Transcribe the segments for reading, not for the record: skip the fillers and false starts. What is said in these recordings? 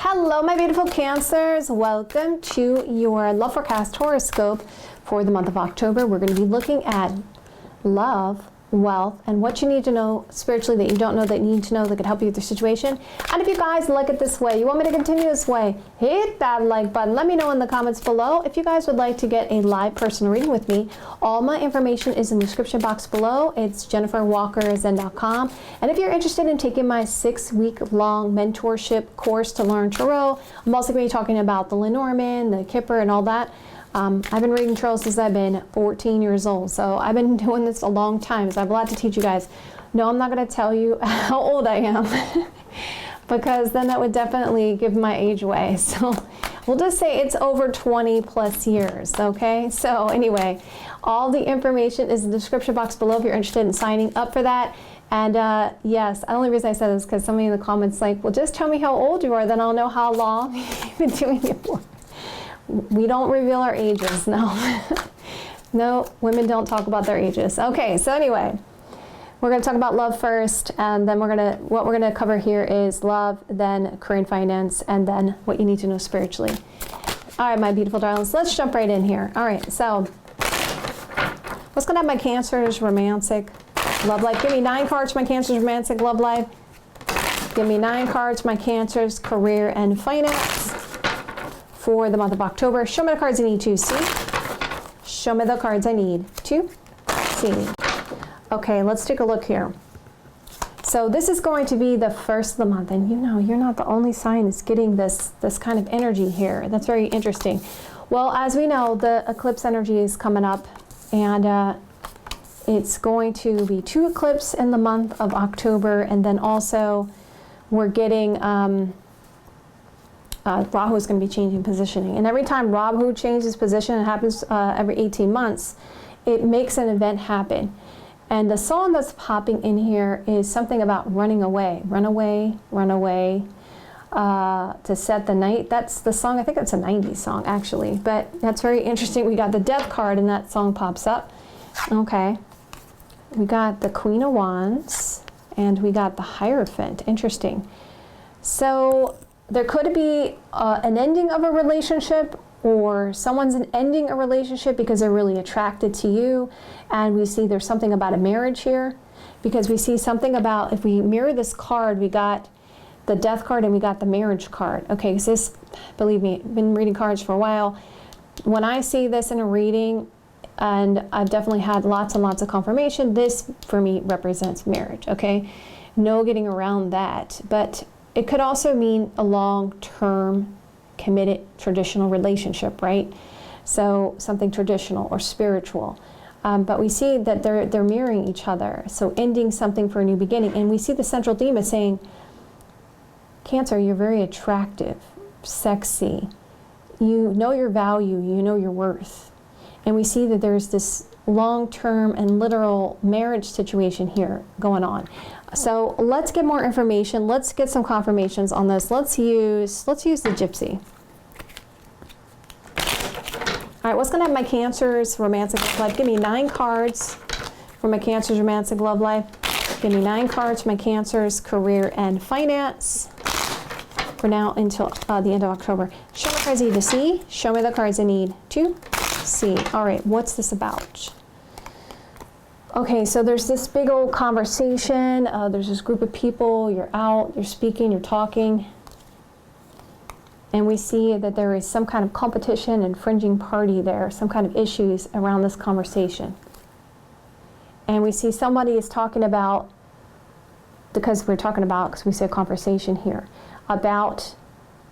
Hello, my beautiful Cancers. Welcome to your love forecast horoscope for the month of October. We're going to be looking at love, wealth, and what you need to know spiritually that you don't know that you need to know that could help you with your situation. And if you guys like it this way, you want me to continue this way, hit that like button. Let me know in the comments below. If you guys would like to get a live personal reading with me, all my information is in the description box below. It's JenniferWalkerZen.com. And if you're interested in taking my 6-week-long mentorship course to learn tarot, I'm also going to be talking about the Lenormand, the Kipper, and all that. I've been reading tarot since I've been 14 years old, so I've been doing this a long time, so I have a lot to teach you guys. No, I'm not going to tell you how old I am, because then that would definitely give my age away. So we'll just say it's over 20 plus years, okay? So anyway, all the information is in the description box below if you're interested in signing up for that. And yes, the only reason I said this is because somebody in the comments like, well, just tell me how old you are, then I'll know how long you've been doing it for. We don't reveal our ages, no. No, women don't talk about their ages. Okay, so anyway, we're going to talk about love first, and then what we're going to cover here is love, then career and finance, and then what you need to know spiritually. All right, my beautiful darlings, let's jump right in here. All right, so what's going to have my Cancer's romantic love life? Give me 9 cards for my Cancer's romantic love life. Give me 9 cards for my Cancer's career and finance for the month of October. Show me the cards I need to see. Show me the cards I need to see. Okay, let's take a look here. So this is going to be the first of the month, and you know, you're not the only sign that's getting this kind of energy here. That's very interesting. Well, as we know, the eclipse energy is coming up, and it's going to be 2 eclipses in the month of October, and then also we're getting Rahu is going to be changing positioning. And every time Rahu changes position, it happens every 18 months, it makes an event happen. And the song that's popping in here is something about running away. Run away, run away, to set the night. That's the song. I think it's a 90s song, actually. But that's very interesting. We got the Death card, and that song pops up. Okay. We got the Queen of Wands, and we got the Hierophant. Interesting. So there could be an ending of a relationship, or someone's ending a relationship because they're really attracted to you. And we see there's something about a marriage here, because we see something about, if we mirror this card, we got the Death card and we got the Marriage card. Okay, because this, believe me, I've been reading cards for a while. When I see this in a reading, and I've definitely had lots and lots of confirmation, this for me represents marriage, okay? No getting around that. But it could also mean a long-term, committed, traditional relationship, right? So something traditional or spiritual. But we see that they're mirroring each other. So ending something for a new beginning. And we see the central theme is saying, Cancer, you're very attractive, sexy. You know your value, you know your worth. And we see that there's this long-term and literal marriage situation here going on. So let's get more information. Let's get some confirmations on this. Let's use the Gypsy. All right, what's going to have my Cancer's romantic love life? Give me 9 cards for my Cancer's romantic love life. Give me 9 cards for my Cancer's career and finance for now until the end of October. Show me the cards I need to see. Show me the cards I need to see. All right, what's this about? Okay, so there's this big old conversation. There's this group of people. You're out, you're speaking, you're talking. And we see that there is some kind of competition, infringing party there, some kind of issues around this conversation. And we see somebody is talking about, because we say conversation here, about,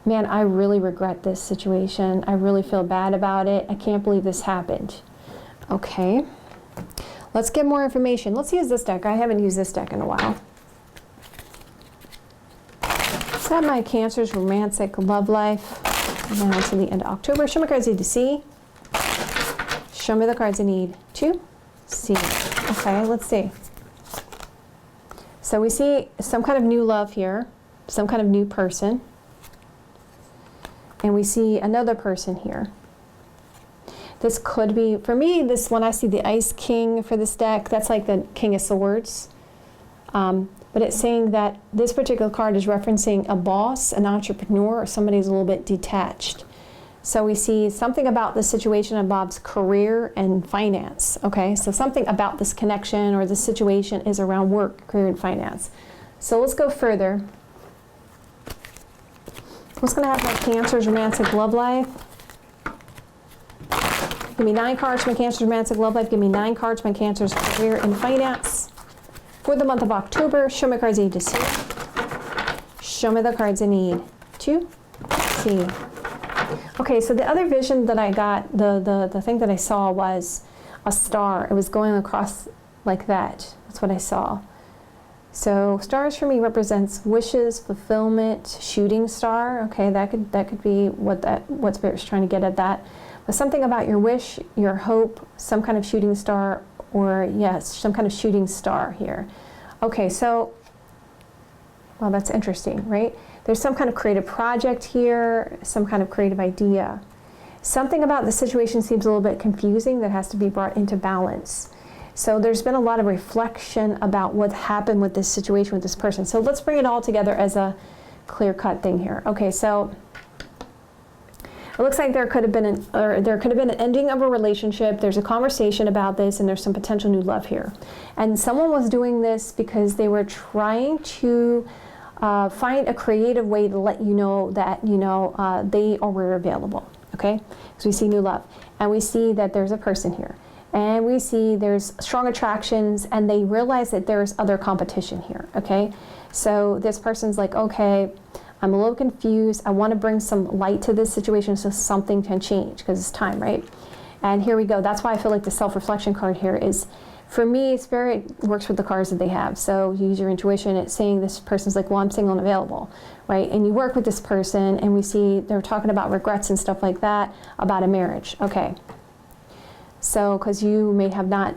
man, I really regret this situation. I really feel bad about it. I can't believe this happened. Okay. Let's get more information. Let's use this deck. I haven't used this deck in a while. Let's have my Cancer's romantic love life now to the end of October. Show me cards I need to see. Show me the cards I need to see. Okay, let's see. So we see some kind of new love here, some kind of new person. And we see another person here. This could be, for me, this when I see the Ice King for this deck, that's like the King of Swords. but it's saying that this particular card is referencing a boss, an entrepreneur, or somebody who's a little bit detached. So we see something about the situation involves career and finance, okay? So something about this connection or this situation is around work, career, and finance. So let's go further. What's going to happen with Cancer's romantic love life? Give me 9 cards for my Cancer's romantic love life. Give me 9 cards for my Cancer's career and finance. For the month of October, show me cards I need to see. Show me the cards I need to see. Okay, so the other vision that I got, the thing that I saw was a star. It was going across like that. That's what I saw. So stars for me represents wishes, fulfillment, shooting star. Okay, that could be what Spirit's trying to get at that. But something about your wish, your hope, some kind of shooting star, or yes, some kind of shooting star here. Okay, so, well, that's interesting, right? There's some kind of creative project here, some kind of creative idea. Something about the situation seems a little bit confusing that has to be brought into balance. So there's been a lot of reflection about what happened with this situation with this person. So let's bring it all together as a clear-cut thing here. Okay, so it looks like there could have been an ending of a relationship. There's a conversation about this, and there's some potential new love here. And someone was doing this because they were trying to find a creative way to let you know that they were available. Okay, so we see new love, and we see that there's a person here, and we see there's strong attractions, and they realize that there's other competition here. Okay, so this person's like, okay, I'm a little confused. I want to bring some light to this situation so something can change because it's time, right? And here we go. That's why I feel like the self-reflection card here is, for me, Spirit works with the cards that they have. So you use your intuition. It's saying this person's like, well, I'm single and available, right? And you work with this person, and we see they're talking about regrets and stuff like that about a marriage. Okay. So, because you may have not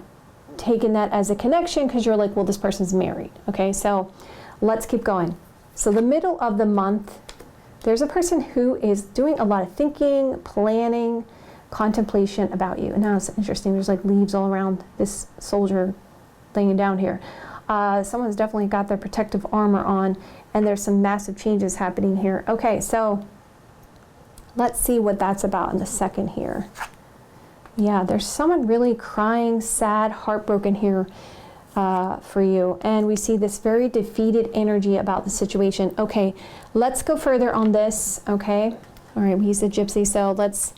taken that as a connection because you're like, well, this person's married. Okay, so let's keep going. So the middle of the month, there's a person who is doing a lot of thinking, planning, contemplation about you. And now it's interesting, there's like leaves all around this soldier laying down here. Someone's definitely got their protective armor on, and there's some massive changes happening here. Okay, so let's see what that's about in a second here. Yeah, there's someone really crying, sad, heartbroken here for you. And we see this very defeated energy about the situation. Okay, let's go further on this, okay? All right, he's a gypsy, so let's...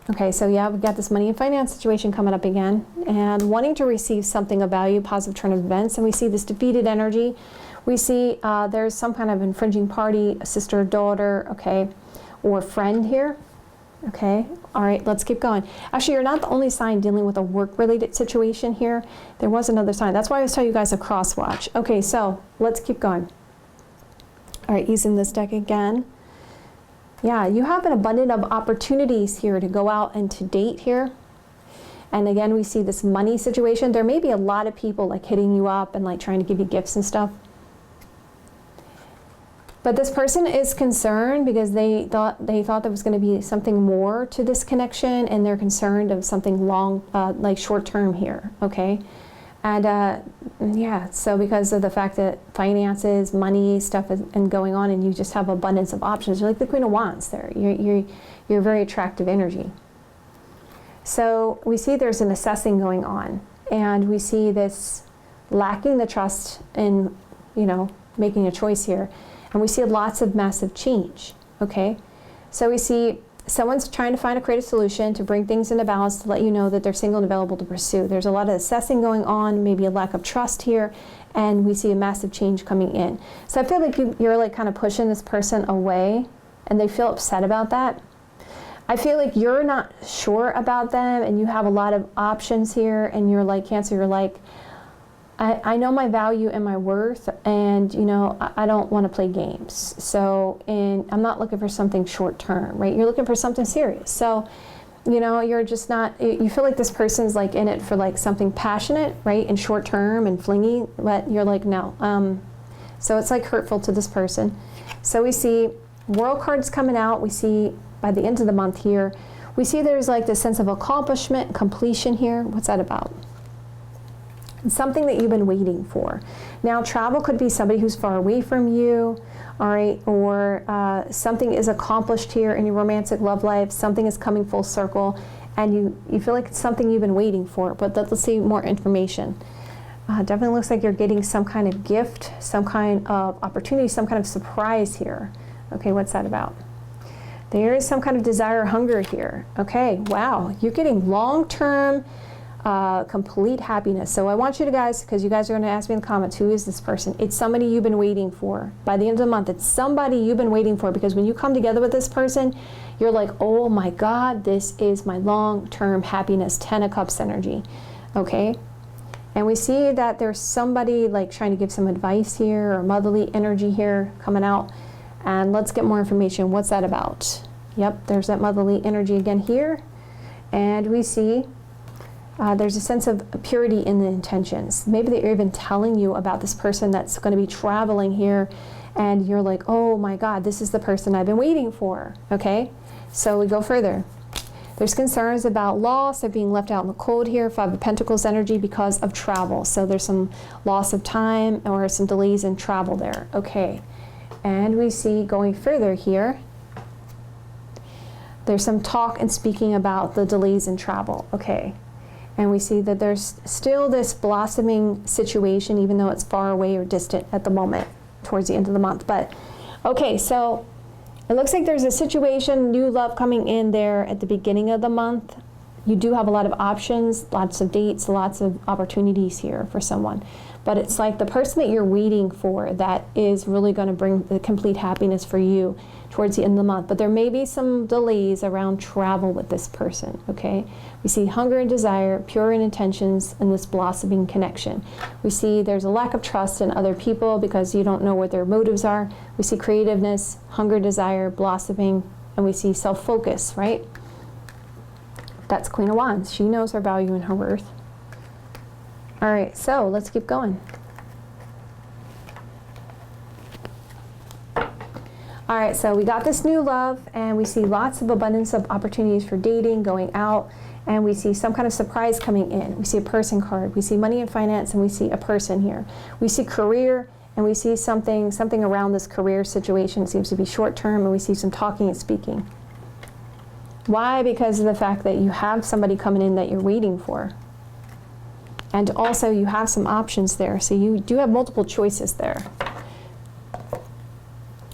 Okay, so yeah, we've got this money and finance situation coming up again, and wanting to receive something of value, positive turn of events, and we see this defeated energy. We see there's some kind of infringing party, a sister, daughter, okay, or friend here. Okay, all right, let's keep going. Actually, you're not the only sign dealing with a work-related situation here. There was another sign. That's why I was telling you guys a cross-watch. Okay, so let's keep going. All right, using this deck again. Yeah, you have an abundance of opportunities here to go out and to date here. And again, we see this money situation. There may be a lot of people like hitting you up and like trying to give you gifts and stuff. But this person is concerned because they thought there was going to be something more to this connection, and they're concerned of something long, like short term here, okay? And yeah, so because of the fact that finances, money, stuff is and going on, and you just have abundance of options, you're like the Queen of Wands there. You're very attractive energy. So we see there's an assessing going on, and we see this lacking the trust in, making a choice here. And we see lots of massive change, okay? So we see someone's trying to find a creative solution to bring things into balance to let you know that they're single and available to pursue. There's a lot of assessing going on, maybe a lack of trust here, and we see a massive change coming in. So I feel like you're like kind of pushing this person away, and they feel upset about that. I feel like you're not sure about them, and you have a lot of options here, and you're like, Cancer, you're like, I know my value and my worth, and I don't want to play games. So, and I'm not looking for something short term, right? You're looking for something serious. So, you're just not. You feel like this person's like in it for like something passionate, right, and short term and flingy, but you're like no. So it's like hurtful to this person. So we see World cards coming out. We see by the end of the month here, we see there's like this sense of accomplishment, completion here. What's that about? something that you've been waiting for. Now, travel could be somebody who's far away from you, all right, or something is accomplished here in your romantic love life, something is coming full circle, and you feel like it's something you've been waiting for, but let's see more information. Definitely looks like you're getting some kind of gift, some kind of opportunity, some kind of surprise here. Okay, what's that about? There is some kind of desire, hunger here. Okay, wow, you're getting long-term, complete happiness. So I want you to guys, because you guys are going to ask me in the comments, who is this person? It's somebody you've been waiting for. By the end of the month, it's somebody you've been waiting for, because when you come together with this person, you're like, oh my God, this is my long-term happiness, 10 of Cups energy. Okay? And we see that there's somebody like trying to give some advice here, or motherly energy here coming out. And let's get more information. What's that about? Yep, there's that motherly energy again here. And we see there's a sense of purity in the intentions. Maybe they're even telling you about this person that's going to be traveling here, and you're like, oh my God, this is the person I've been waiting for. Okay, so we go further. There's concerns about loss, of being left out in the cold here, 5 of Pentacles energy, because of travel. So there's some loss of time or some delays in travel there. Okay, and we see going further here, there's some talk and speaking about the delays in travel. Okay, and we see that there's still this blossoming situation, even though it's far away or distant at the moment, towards the end of the month. But okay, so it looks like there's a situation, new love coming in there at the beginning of the month. You do have a lot of options, lots of dates, lots of opportunities here for someone. But it's like the person that you're waiting for that is really going to bring the complete happiness for you towards the end of the month. But there may be some delays around travel with this person, okay? We see hunger and desire, pure in intentions, and this blossoming connection. We see there's a lack of trust in other people because you don't know what their motives are. We see creativeness, hunger, desire, blossoming, and we see self-focus, right? That's Queen of Wands. She knows her value and her worth. All right, so let's keep going. All right, so we got this new love, and we see lots of abundance of opportunities for dating, going out, and we see some kind of surprise coming in. We see a person card, we see money and finance, and we see a person here. We see career, and we see something around this career situation. It seems to be short term, and we see some talking and speaking. Why? Because of the fact that you have somebody coming in that you're waiting for. And also you have some options there, so you do have multiple choices there.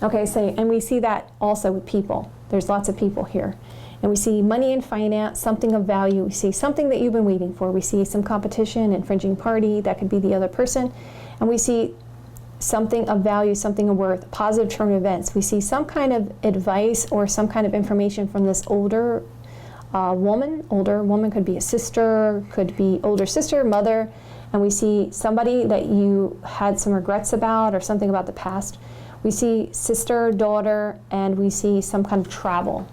Okay, so, and we see that also with people. There's lots of people here. And we see money and finance, something of value. We see something that you've been waiting for. We see some competition, infringing party, that could be the other person. And we see something of value, something of worth, positive turn events. We see some kind of advice or some kind of information from this older woman. Older woman could be a sister, could be older sister, mother. And we see somebody that you had some regrets about or something about the past. We see sister, daughter, and we see some kind of travel.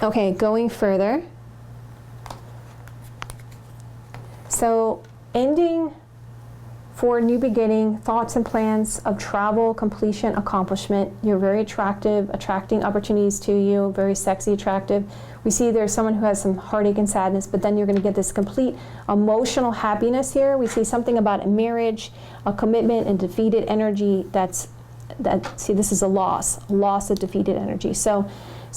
Okay, going further. So, ending for a new beginning, thoughts and plans of travel, completion, accomplishment. You're very attractive, attracting opportunities to you, very sexy, attractive. We see there's someone who has some heartache and sadness, but then you're going to get this complete emotional happiness here. We see something about a marriage, a commitment, and defeated energy. See, this is a loss of defeated energy. So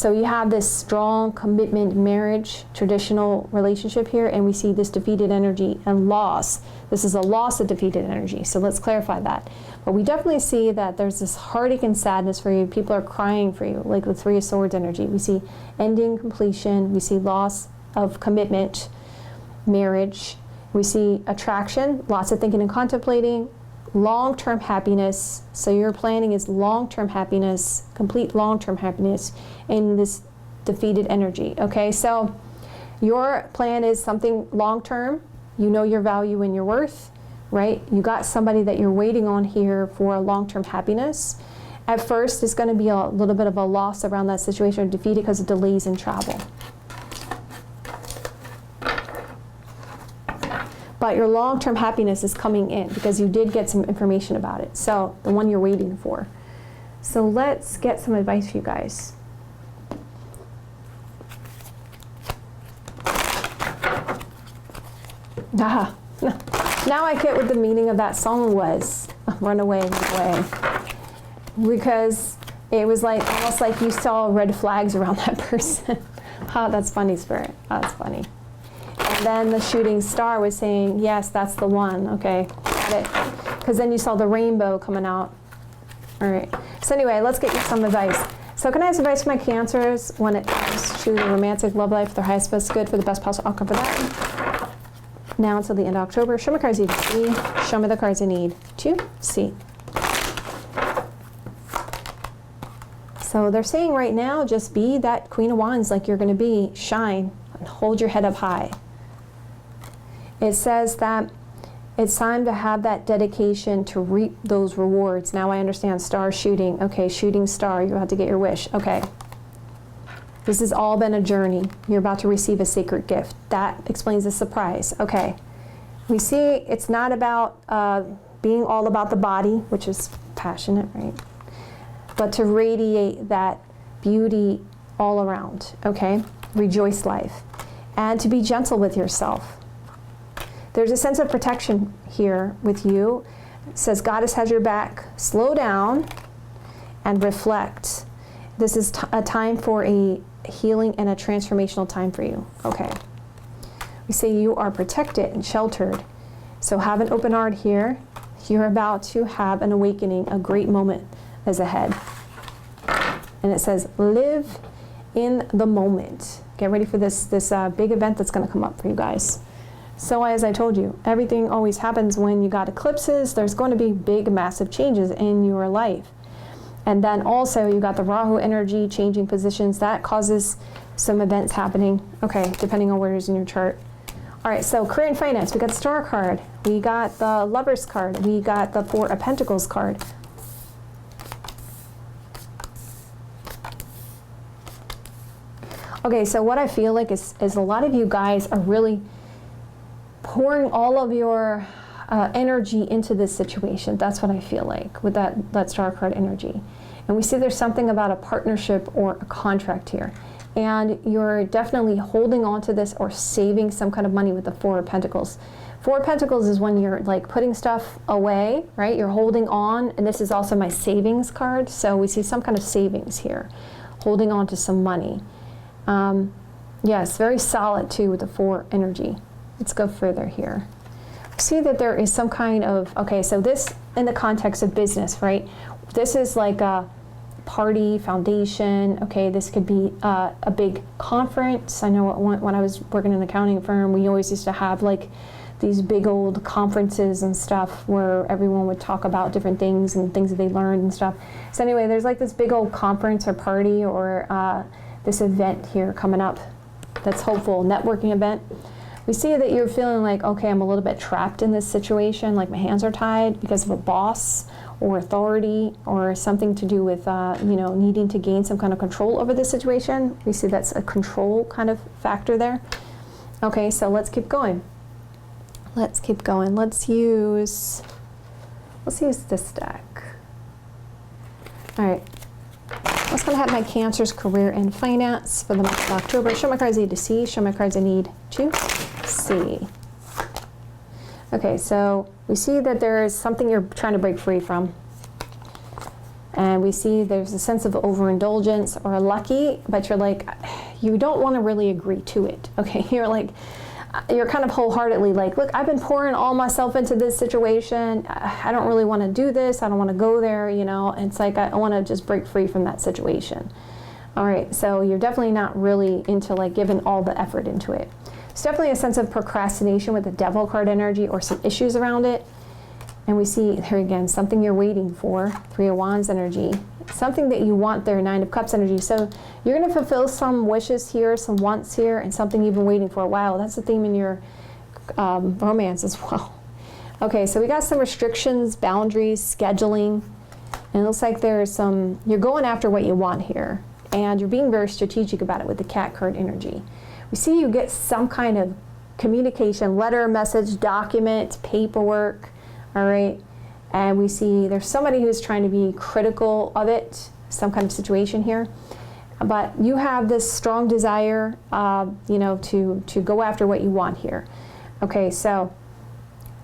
you have this strong commitment, marriage, traditional relationship here, and we see this defeated energy and loss. This is a loss of defeated energy, so let's clarify that. But we definitely see that there's this heartache and sadness for you. People are crying for you, like the 3 of Swords energy. We see ending, completion. We see loss of commitment, marriage. We see attraction, lots of thinking and contemplating, long-term happiness. So your planning is long-term happiness, complete long-term happiness in this defeated energy. Okay, so your plan is something long-term. You know your value and your worth, right? You got somebody that you're waiting on here for a long-term happiness. At first, it's going to be a little bit of a loss around that situation, or defeated because of delays in travel. But your long-term happiness is coming in because you did get some information about it. So the one you're waiting for. So let's get some advice for you guys. Ah, now I get what the meaning of that song was. Run away, run away. Because it was like almost like you saw red flags around that person. Oh, that's funny, Spirit. Oh, that's funny. And then the shooting star was saying, yes, that's the one. Okay, got it. Because then you saw the rainbow coming out. All right. So anyway, let's get you some advice. So can I have advice for my Cancers when it comes to the romantic love life, their highest best good for the best possible outcome for that? Now until the end of October. Show me cards I need to see. Show me the cards I need to see. So they're saying right now, just be that Queen of Wands like you're going to be. Shine and hold your head up high. It says that it's time to have that dedication to reap those rewards. Now I understand star shooting. Okay, shooting star, you're about to get your wish. Okay. This has all been a journey. You're about to receive a sacred gift. That explains the surprise. Okay. We see it's not about being all about the body, which is passionate, right? But to radiate that beauty all around, okay? Rejoice life. And to be gentle with yourself. There's a sense of protection here with you. It says Goddess has your back. Slow down and reflect. This is a time for a healing and a transformational time for you, okay? We say you are protected and sheltered. So have an open heart here. You're about to have an awakening, a great moment is ahead. And it says, live in the moment. Get ready for this big event that's going to come up for you guys. So as I told you, everything always happens when you got eclipses. There's going to be big, massive changes in your life. And then also you got the Rahu energy changing positions. That causes some events happening. Okay, depending on where it is in your chart. All right, so career and finance. We got the Star card. We got the Lovers card. We got the Four of Pentacles card. Okay, so what I feel like is a lot of you guys are really pouring all of your energy into this situation. That's what I feel like with that Star card energy. And we see there's something about a partnership or a contract here. And you're definitely holding on to this or saving some kind of money with the Four of Pentacles. Four of Pentacles is when you're like putting stuff away, right? You're holding on, and this is also my savings card. So we see some kind of savings here, holding on to some money. Yes, very solid too with the Four energy. Let's go further here. See that there is some kind of, okay, so this in the context of business, right? This is like a party, foundation, okay, this could be a big conference. I know when I was working in an accounting firm, we always used to have like these big old conferences and stuff where everyone would talk about different things and things that they learned and stuff. So anyway, there's like this big old conference or party or this event here coming up that's hopeful, networking event. We see that you're feeling like, okay, I'm a little bit trapped in this situation, like my hands are tied because of a boss or authority or something to do with, needing to gain some kind of control over this situation. We see that's a control kind of factor there. Okay, so let's keep going. Let's keep going. Let's use this deck. All right. Let's go ahead and have my Cancer's career and finance for the month of October. Show my cards I need to see. Show my cards I need to see. Okay, so we see that there is something you're trying to break free from. And we see there's a sense of overindulgence or lucky, but you're like, you don't want to really agree to it. Okay, you're kind of wholeheartedly like, look, I've been pouring all myself into this situation. I don't really want to do this. I don't want to go there, And it's like, I want to just break free from that situation. All right, so you're definitely not really into like giving all the effort into it. It's definitely a sense of procrastination with the Devil card energy or some issues around it. And we see here again, something you're waiting for, Three of Wands energy. Something that you want there, Nine of Cups energy. So you're going to fulfill some wishes here, some wants here, and something you've been waiting for a while. That's the theme in your romance as well. Okay, so we got some restrictions, boundaries, scheduling. And it looks like there's some, you're going after what you want here. And you're being very strategic about it with the Cat card energy. We see you get some kind of communication, letter, message, document, paperwork, all right? And we see there's somebody who's trying to be critical of it, some kind of situation here. But you have this strong desire, to go after what you want here. Okay, so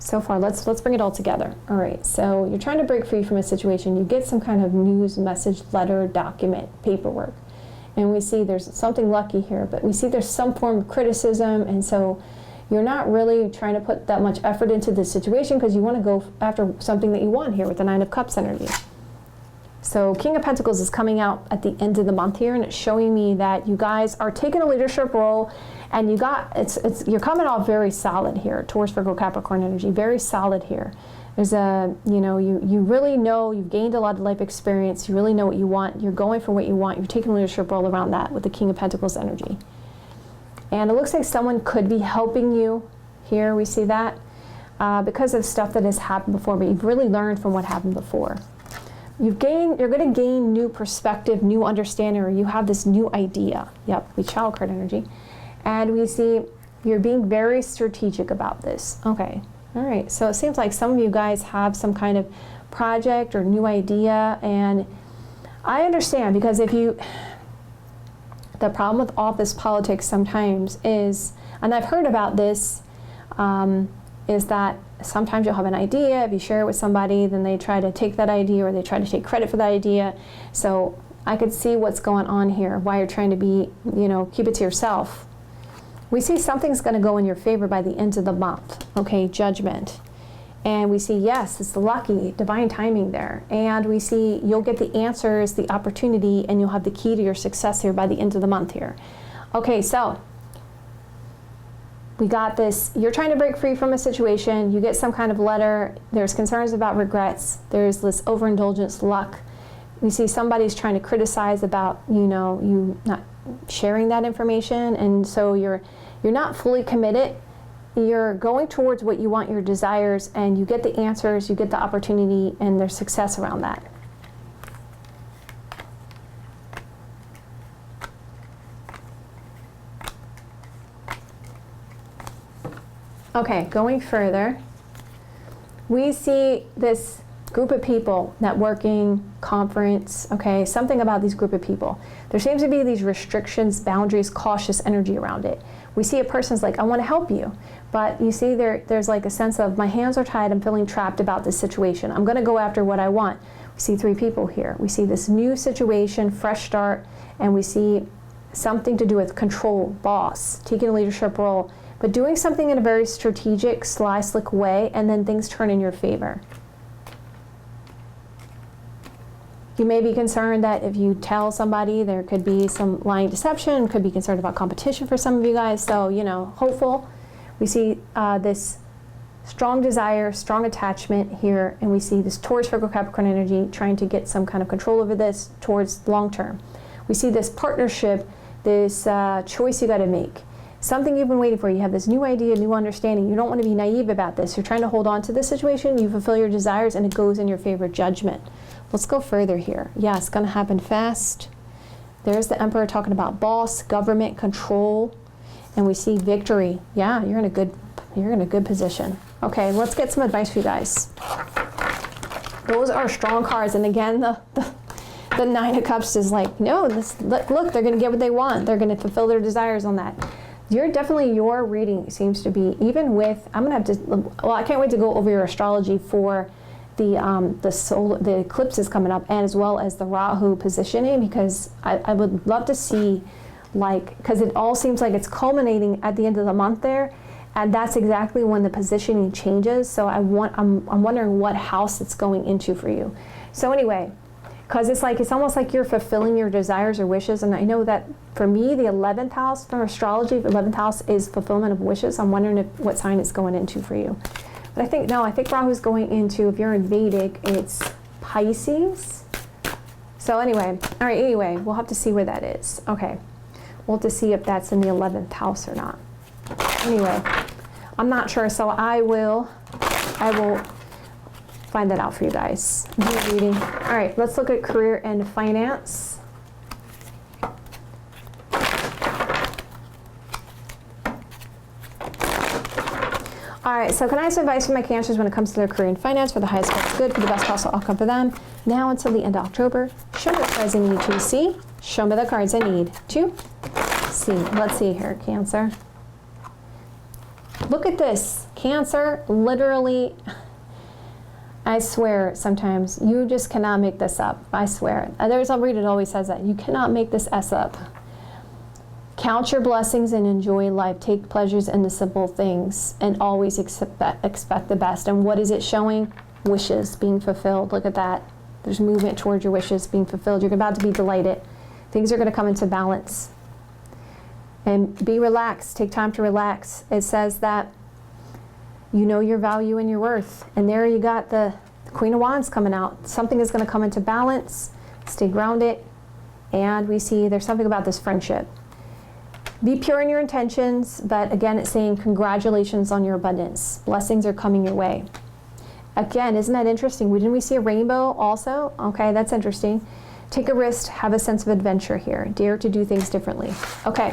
far, let's bring it all together. All right, so you're trying to break free from a situation. You get some kind of news, message, letter, document, paperwork. And we see there's something lucky here, but we see there's some form of criticism, and so you're not really trying to put that much effort into this situation because you want to go after something that you want here with the Nine of Cups energy. So King of Pentacles is coming out at the end of the month here, and it's showing me that you guys are taking a leadership role, and you're coming off very solid here. Taurus, Virgo, Capricorn energy, very solid here. There's you really know, you've gained a lot of life experience, you really know what you want, you're going for what you want, you're taking a leadership role around that with the King of Pentacles energy. And it looks like someone could be helping you here, we see that, because of stuff that has happened before, but you've really learned from what happened before. You're going to gain new perspective, new understanding, or you have this new idea. Yep, we child card energy. And we see you're being very strategic about this. Okay. All right, so it seems like some of you guys have some kind of project or new idea, and I understand because the problem with office politics sometimes is, and I've heard about this, is that sometimes you'll have an idea, if you share it with somebody, then they try to take that idea or they try to take credit for that idea. So I could see what's going on here, why you're trying to be, keep it to yourself. We see something's going to go in your favor by the end of the month, okay, Judgment. And we see, yes, it's the lucky, divine timing there. And we see you'll get the answers, the opportunity, and you'll have the key to your success here by the end of the month here. Okay, so we got this. You're trying to break free from a situation. You get some kind of letter. There's concerns about regrets. There's this overindulgence, luck. We see somebody's trying to criticize about, you not sharing that information, and so you're not fully committed. You're going towards what you want, your desires, and you get the answers, you get the opportunity, and there's success around that. Okay, going further, we see this group of people, networking, conference, okay, something about these group of people. There seems to be these restrictions, boundaries, cautious energy around it. We see a person's like, I want to help you, but you see there's like a sense of, my hands are tied, I'm feeling trapped about this situation. I'm going to go after what I want. We see three people here. We see this new situation, fresh start, and we see something to do with control, boss, taking a leadership role, but doing something in a very strategic, sly, slick way, and then things turn in your favor. You may be concerned that if you tell somebody, there could be some lying deception, could be concerned about competition for some of you guys. So, hopeful. We see this strong desire, strong attachment here, and we see this Taurus, Virgo, Capricorn energy trying to get some kind of control over this towards long term. We see this partnership, this choice you got to make. Something you've been waiting for. You have this new idea, new understanding. You don't want to be naive about this. You're trying to hold on to this situation. You fulfill your desires, and it goes in your favor. Judgment. Let's go further here. Yeah, it's going to happen fast. There's the Emperor talking about boss, government, control, and we see victory. Yeah, you're in a good position. Okay, let's get some advice for you guys. Those are strong cards, and again, the Nine of Cups is like, no, look, they're going to get what they want. They're going to fulfill their desires on that. Your reading seems to be, even with, I can't wait to go over your astrology for the eclipses coming up, and as well as the Rahu positioning, because I would love to see, because it all seems like it's culminating at the end of the month there, and that's exactly when the positioning changes. So I'm wondering what house it's going into for you. So anyway, because it's almost like you're fulfilling your desires or wishes, and I know that for me, the 11th house from astrology, the 11th house is fulfillment of wishes. I'm wondering what sign it's going into for you. But I think Rahu's going into, if you're in Vedic, it's Pisces. So anyway, we'll have to see where that is. Okay, we'll have to see if that's in the 11th house or not. Anyway, I'm not sure, so I will find that out for you guys. Reading. All right, let's look at career and finance. All right, so can I have some advice for my Cancers when it comes to their career and finance for the highest best good, for the best possible outcome for them, now until the end of October? Show me the cards I need to see. Show me the cards I need to see. Let's see here, Cancer. Look at this. Cancer, literally, I swear sometimes, you just cannot make this up. I swear. There's a reader that always says that. You cannot make this S up. Count your blessings and enjoy life. Take pleasures in the simple things and always expect the best. And what is it showing? Wishes being fulfilled. Look at that. There's movement towards your wishes being fulfilled. You're about to be delighted. Things are going to come into balance. And be relaxed. Take time to relax. It says that you know your value and your worth. And there you got the Queen of Wands coming out. Something is going to come into balance. Stay grounded. And we see there's something about this friendship. Be pure in your intentions, but again, it's saying congratulations on your abundance. Blessings are coming your way. Again, isn't that interesting? Didn't we see a rainbow also? Okay, that's interesting. Take a risk, have a sense of adventure here. Dare to do things differently. Okay.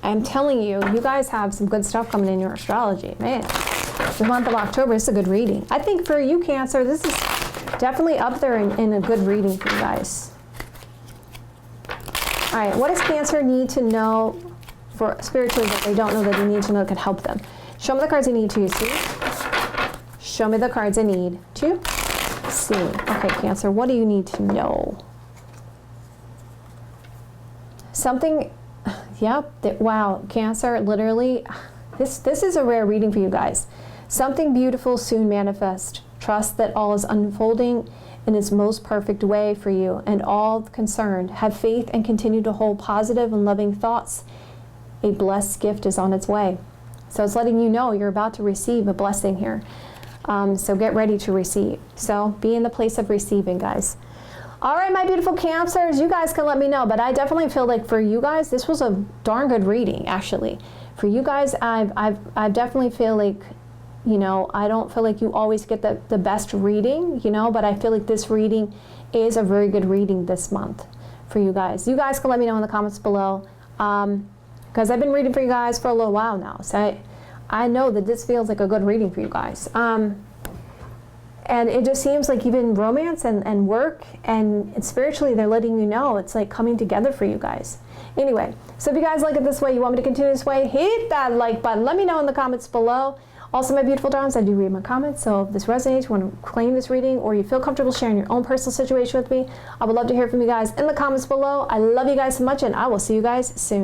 I'm telling you, you guys have some good stuff coming in your astrology. Man, the month of October is a good reading. I think for you, Cancer, this is definitely up there in a good reading for you guys. All right, what does Cancer need to know for spiritually that they don't know that they need to know that can help them? Show me the cards I need to see. Show me the cards I need to see. Okay, Cancer, what do you need to know? Something, yep, wow, Cancer, literally, this is a rare reading for you guys. Something beautiful soon manifest. Trust that all is unfolding in its most perfect way for you and all concerned. Have faith and continue to hold positive and loving thoughts. A blessed gift is on its way. So it's letting you know you're about to receive a blessing here. So get ready to receive. So be in the place of receiving, guys. All right, my beautiful Cancers, you guys can let me know, but I definitely feel like for you guys, this was a darn good reading, actually. For you guys, I definitely feel like, you know, I don't feel like you always get the best reading, you know, but I feel like this reading is a very good reading this month for you guys. You guys can let me know in the comments below, because I've been reading for you guys for a little while now. So I know that this feels like a good reading for you guys. And it just seems like even romance and work and spiritually, they're letting you know it's like coming together for you guys. Anyway, so if you guys like it this way, you want me to continue this way, hit that like button. Let me know in the comments below. Also, my beautiful darlings, I do read my comments, so if this resonates, you want to claim this reading, or you feel comfortable sharing your own personal situation with me, I would love to hear from you guys in the comments below. I love you guys so much, and I will see you guys soon.